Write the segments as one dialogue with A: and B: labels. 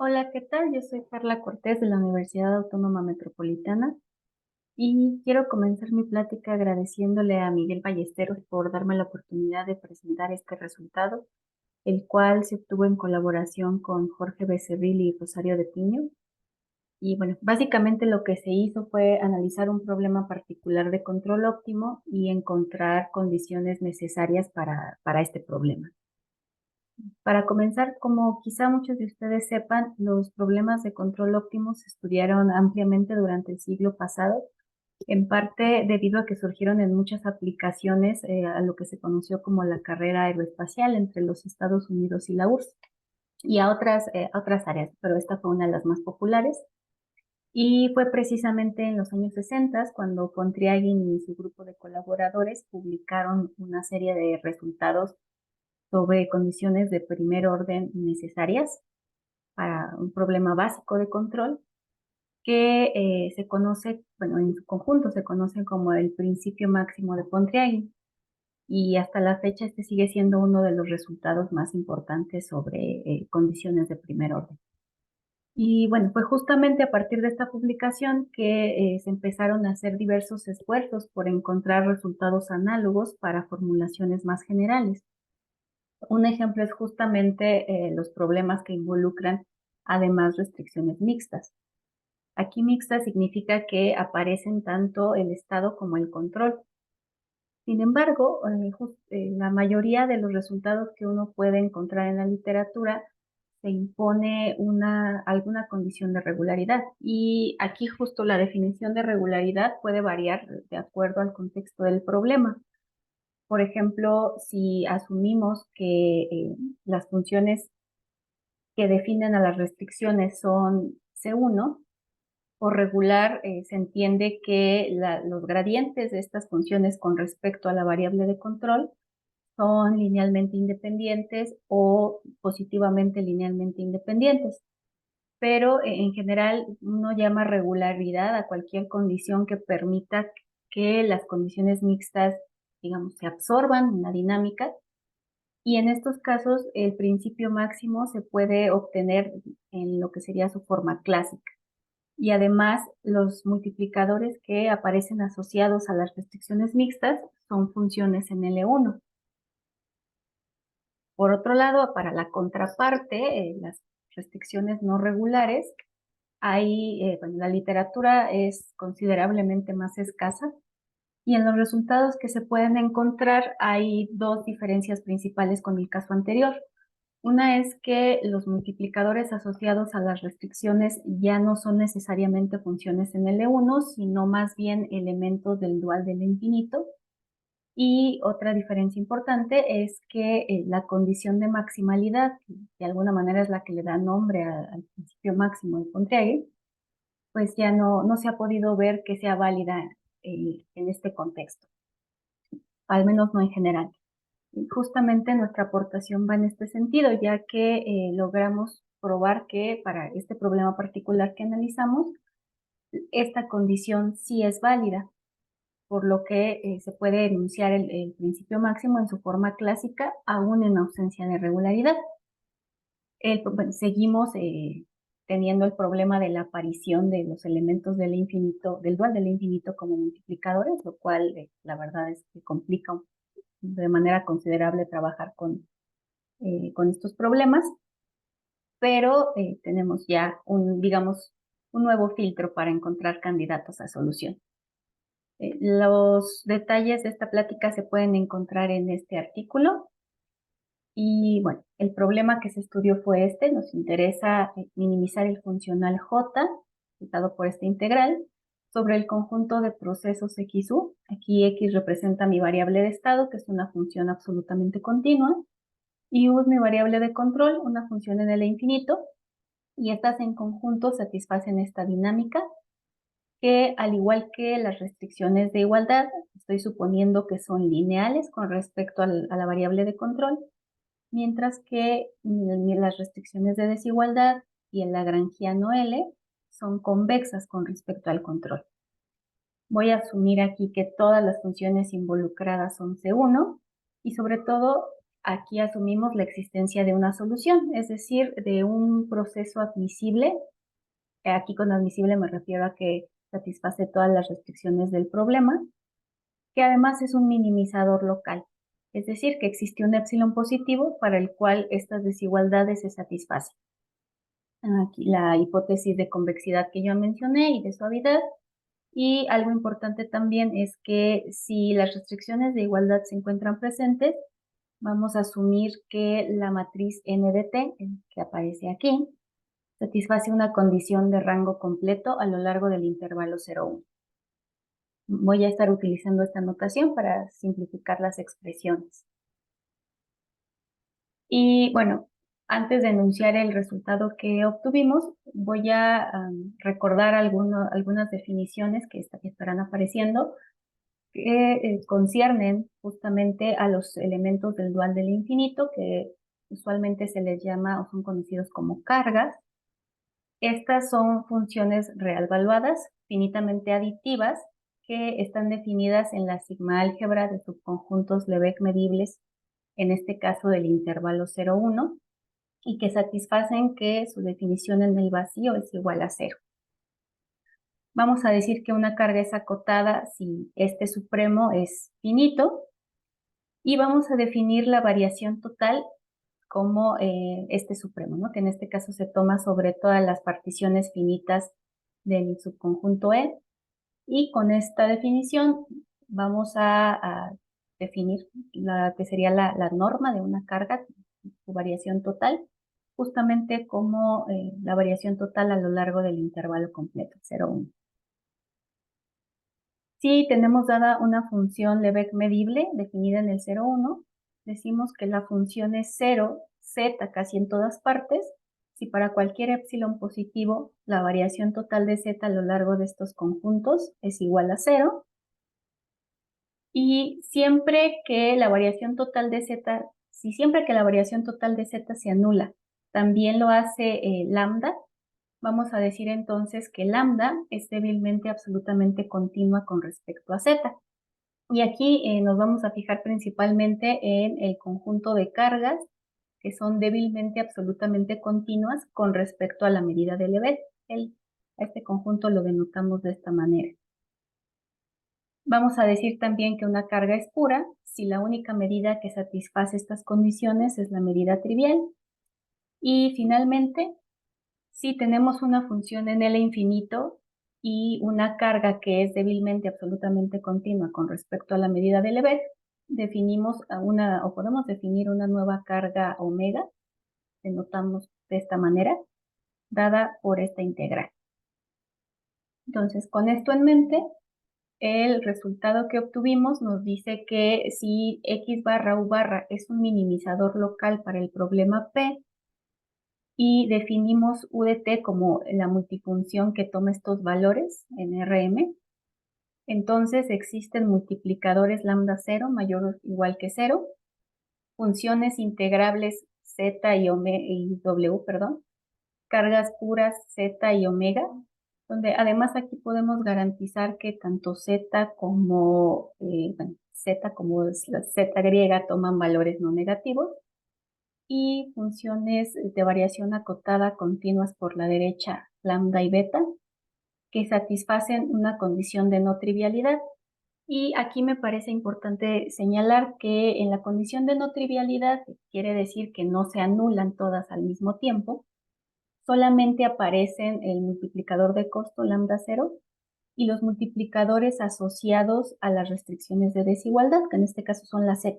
A: Hola, ¿qué tal? Yo soy Carla Cortés de la Universidad Autónoma Metropolitana y quiero comenzar mi plática agradeciéndole a Miguel Ballesteros por darme la oportunidad de presentar este resultado, el cual se obtuvo en colaboración con Jorge Becerril y Rosario de Piño. Y bueno, básicamente lo que se hizo fue analizar un problema particular de control óptimo y encontrar condiciones necesarias para este problema. Para comenzar, como quizá muchos de ustedes sepan, los problemas de control óptimo se estudiaron ampliamente durante el siglo pasado, en parte debido a que surgieron en muchas aplicaciones a lo que se conoció como la carrera aeroespacial entre los Estados Unidos y la URSS, y a otras áreas, pero esta fue una de las más populares. Y fue precisamente en los años 60 cuando von Triagin y su grupo de colaboradores publicaron una serie de resultados sobre condiciones de primer orden necesarias para un problema básico de control que se conoce, bueno, en su conjunto se conoce como el principio máximo de Pontryagin y hasta la fecha este sigue siendo uno de los resultados más importantes sobre condiciones de primer orden. Y bueno, fue justamente a partir de esta publicación que se empezaron a hacer diversos esfuerzos por encontrar resultados análogos para formulaciones más generales. Un ejemplo es justamente los problemas que involucran además restricciones mixtas. Aquí mixta significa que aparecen tanto el estado como el control. Sin embargo, la mayoría de los resultados que uno puede encontrar en la literatura se impone alguna condición de regularidad. Y aquí justo la definición de regularidad puede variar de acuerdo al contexto del problema. Por ejemplo, si asumimos que las funciones que definen a las restricciones son C1, por regular se entiende que los gradientes de estas funciones con respecto a la variable de control son linealmente independientes o positivamente linealmente independientes. Pero en general uno llama regularidad a cualquier condición que permita que las condiciones mixtas, digamos, se absorban en la dinámica. Y en estos casos, el principio máximo se puede obtener en lo que sería su forma clásica. Y además, los multiplicadores que aparecen asociados a las restricciones mixtas son funciones en L1. Por otro lado, para la contraparte, las restricciones no regulares, bueno, la literatura es considerablemente más escasa y en los resultados que se pueden encontrar hay dos diferencias principales con el caso anterior. Una es que los multiplicadores asociados a las restricciones ya no son necesariamente funciones en L1, sino más bien elementos del dual del infinito. Y otra diferencia importante es que la condición de maximalidad, que de alguna manera es la que le da nombre al principio máximo de Pontryagin, pues ya no se ha podido ver que sea válida en este contexto, al menos no en general. Y justamente nuestra aportación va en este sentido, ya que logramos probar que para este problema particular que analizamos, esta condición sí es válida, por lo que se puede enunciar el principio máximo en su forma clásica, aún en ausencia de regularidad. Bueno, seguimos teniendo el problema de la aparición de los elementos del infinito, del dual del infinito como multiplicadores, lo cual la verdad es que complica de manera considerable trabajar con estos problemas, pero tenemos ya digamos, un nuevo filtro para encontrar candidatos a solución. Los detalles de esta plática se pueden encontrar en este artículo y bueno, el problema que se estudió fue este. Nos interesa minimizar el funcional J, dado por esta integral, sobre el conjunto de procesos XU. Aquí X representa mi variable de estado, que es una función absolutamente continua, y U es mi variable de control, una función en el infinito, y estas en conjunto satisfacen esta dinámica que, al igual que las restricciones de igualdad, estoy suponiendo que son lineales con respecto a la variable de control, mientras que las restricciones de desigualdad y el lagrangiano L son convexas con respecto al control. Voy a asumir aquí que todas las funciones involucradas son C1 y sobre todo aquí asumimos la existencia de una solución, es decir, de un proceso admisible. Aquí con admisible me refiero a que satisface todas las restricciones del problema, que además es un minimizador local, es decir, que existe un épsilon positivo para el cual estas desigualdades se satisfacen. Aquí la hipótesis de convexidad que yo mencioné y de suavidad. Y algo importante también es que si las restricciones de igualdad se encuentran presentes, vamos a asumir que la matriz N de T, que aparece aquí, satisface una condición de rango completo a lo largo del intervalo 0,1. Voy a estar utilizando esta notación para simplificar las expresiones. Y bueno, antes de enunciar el resultado que obtuvimos, voy a recordar algunas definiciones que estarán apareciendo que conciernen justamente a los elementos del dual del infinito, que usualmente se les llama o son conocidos como cargas. Estas son funciones realvaluadas, finitamente aditivas, que están definidas en la sigma álgebra de subconjuntos Lebesgue medibles, en este caso del intervalo 0,1, y que satisfacen que su definición en el vacío es igual a 0. Vamos a decir que una carga es acotada si este supremo es finito, y vamos a definir la variación total como este supremo, ¿no? Que en este caso se toma sobre todas las particiones finitas del subconjunto E. Y con esta definición vamos a definir la que sería la norma de una carga, su variación total, justamente como la variación total a lo largo del intervalo completo, 0,1. Si tenemos dada una función Lebesgue medible definida en el 0,1, decimos que la función es 0, z casi en todas partes, si para cualquier épsilon positivo la variación total de z a lo largo de estos conjuntos es igual a 0, y siempre que la variación total de z, si siempre que la variación total de z se anula, también lo hace lambda, vamos a decir entonces que lambda es débilmente absolutamente continua con respecto a z. Y aquí nos vamos a fijar principalmente en el conjunto de cargas que son débilmente absolutamente continuas con respecto a la medida de Lebesgue. A este conjunto lo denotamos de esta manera. Vamos a decir también que una carga es pura si la única medida que satisface estas condiciones es la medida trivial. Y finalmente, si tenemos una función en L infinito y una carga que es débilmente absolutamente continua con respecto a la medida de Lebesgue, definimos o podemos definir una nueva carga omega, denotamos de esta manera, dada por esta integral. Entonces, con esto en mente, el resultado que obtuvimos nos dice que si x barra u barra es un minimizador local para el problema P, y definimos u de t como la multifunción que toma estos valores en Rm, entonces existen multiplicadores lambda 0 mayor o igual que 0, funciones integrables z y w, perdón, cargas puras z y omega, donde además aquí podemos garantizar que tanto z como la z griega toman valores no negativos, y funciones de variación acotada continuas por la derecha, lambda y beta, que satisfacen una condición de no trivialidad. Y aquí me parece importante señalar que en la condición de no trivialidad quiere decir que no se anulan todas al mismo tiempo, solamente aparecen el multiplicador de costo lambda 0 y los multiplicadores asociados a las restricciones de desigualdad, que en este caso son las z.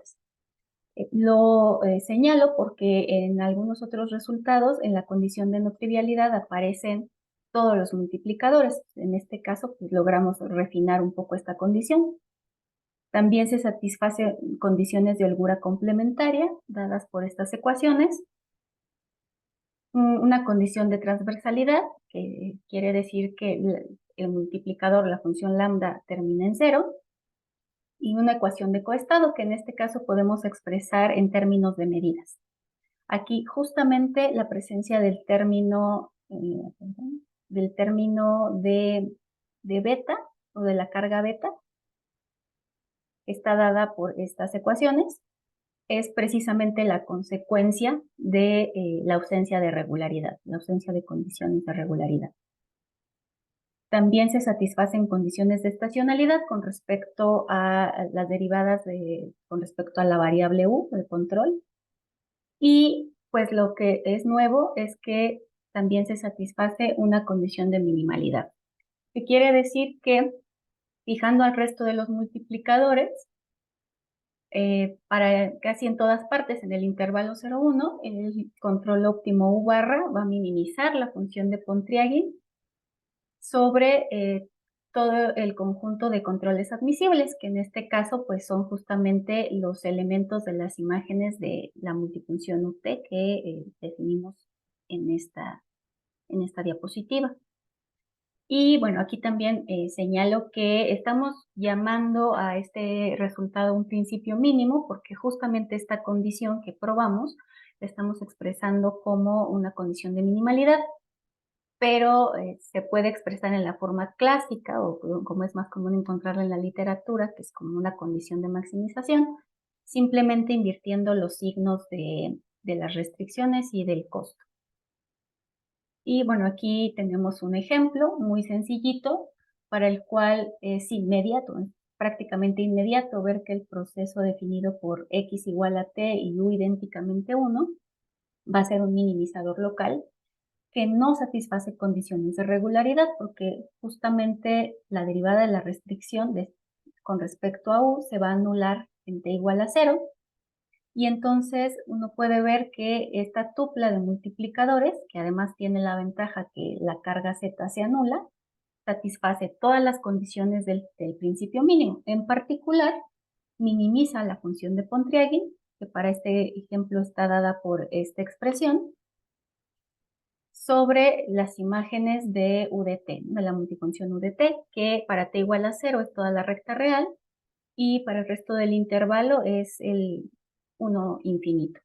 A: Lo señalo porque en algunos otros resultados, en la condición de no trivialidad, aparecen todos los multiplicadores. En este caso, pues, logramos refinar un poco esta condición. También se satisfacen condiciones de holgura complementaria dadas por estas ecuaciones. Una condición de transversalidad, que quiere decir que el multiplicador, la función lambda, termina en 0. Y una ecuación de coestado, que en este caso podemos expresar en términos de medidas. Aquí justamente la presencia del término de beta o de la carga beta está dada por estas ecuaciones, es precisamente la consecuencia de la ausencia de regularidad, la ausencia de condiciones de regularidad. También se satisfacen condiciones de estacionalidad con respecto a las derivadas con respecto a la variable u de control. Y pues lo que es nuevo es que también se satisface una condición de minimalidad, que quiere decir que fijando al resto de los multiplicadores, para casi en todas partes en el intervalo 0,1, el control óptimo U barra va a minimizar la función de Pontryagin sobre todo el conjunto de controles admisibles, que en este caso pues son justamente los elementos de las imágenes de la multifunción UT que definimos en esta diapositiva. Y bueno, aquí también señalo que estamos llamando a este resultado un principio mínimo porque justamente esta condición que probamos la estamos expresando como una condición de minimalidad, pero se puede expresar en la forma clásica o como es más común encontrarla en la literatura, que es como una condición de maximización, simplemente invirtiendo los signos de las restricciones y del costo. Y bueno, aquí tenemos un ejemplo muy sencillito para el cual es inmediato, es prácticamente inmediato ver que el proceso definido por x igual a t y u idénticamente 1 va a ser un minimizador local que no satisface condiciones de regularidad porque justamente la derivada de la restricción con respecto a u se va a anular en t igual a 0. Y entonces uno puede ver que esta tupla de multiplicadores, que además tiene la ventaja que la carga z se anula, satisface todas las condiciones del principio mínimo. En particular, minimiza la función de Pontryagin, que para este ejemplo está dada por esta expresión, sobre las imágenes de UDT, de la multifunción UDT, que para t igual a 0 es toda la recta real, y para el resto del intervalo es el 1 infinito.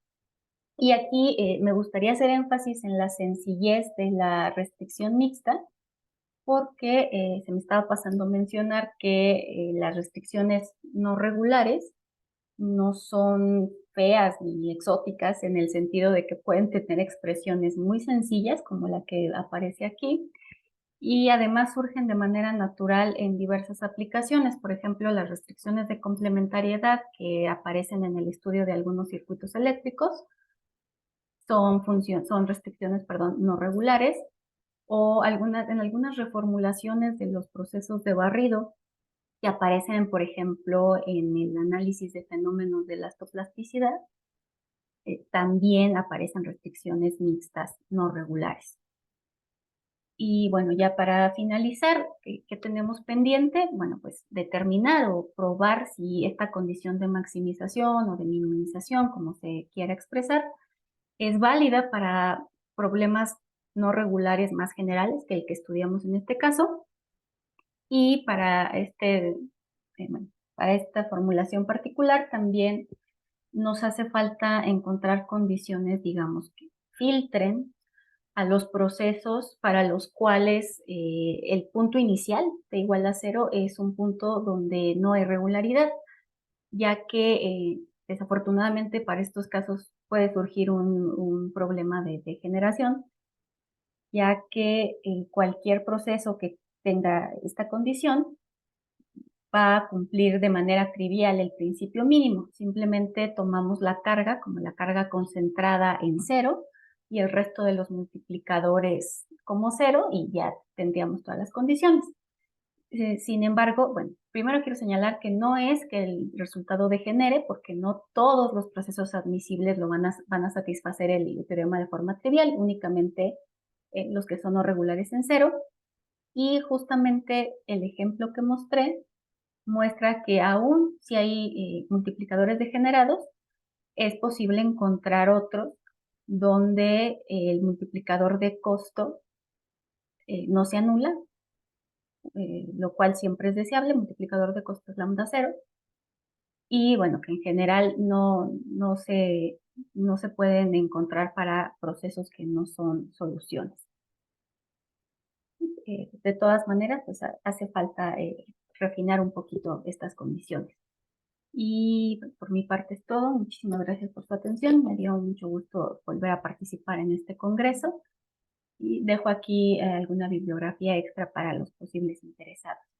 A: Y aquí me gustaría hacer énfasis en la sencillez de la restricción mixta, porque se me estaba pasando mencionar que las restricciones no regulares no son feas ni exóticas en el sentido de que pueden tener expresiones muy sencillas como la que aparece aquí, y además surgen de manera natural en diversas aplicaciones. Por ejemplo, las restricciones de complementariedad que aparecen en el estudio de algunos circuitos eléctricos son restricciones, perdón, no regulares, o en algunas reformulaciones de los procesos de barrido que aparecen, por ejemplo, en el análisis de fenómenos de la estoplasticidad, también aparecen restricciones mixtas no regulares. Y bueno, ya para finalizar, ¿qué tenemos pendiente? Bueno, pues determinar o probar si esta condición de maximización o de minimización, como se quiera expresar, es válida para problemas no regulares más generales que el que estudiamos en este caso. Y bueno, para esta formulación particular también nos hace falta encontrar condiciones, digamos, que filtren a los procesos para los cuales el punto inicial de igual a 0 es un punto donde no hay regularidad, ya que desafortunadamente para estos casos puede surgir un problema de degeneración, ya que cualquier proceso que tenga esta condición va a cumplir de manera trivial el principio mínimo. Simplemente tomamos la carga como la carga concentrada en 0 y el resto de los multiplicadores como 0 y ya tendríamos todas las condiciones. Sin embargo, bueno, primero quiero señalar que no es que el resultado degenere, porque no todos los procesos admisibles van a satisfacer el teorema de forma trivial, únicamente los que son no regulares en 0. Y justamente el ejemplo que mostré muestra que aún si hay multiplicadores degenerados, es posible encontrar otros donde el multiplicador de costo no se anula, lo cual siempre es deseable. Multiplicador de costo es lambda 0. Y bueno, que en general no se pueden encontrar para procesos que no son soluciones. De todas maneras, pues hace falta refinar un poquito estas condiciones. Y por mi parte es todo. Muchísimas gracias por su atención. Me dio mucho gusto volver a participar en este congreso y dejo aquí alguna bibliografía extra para los posibles interesados.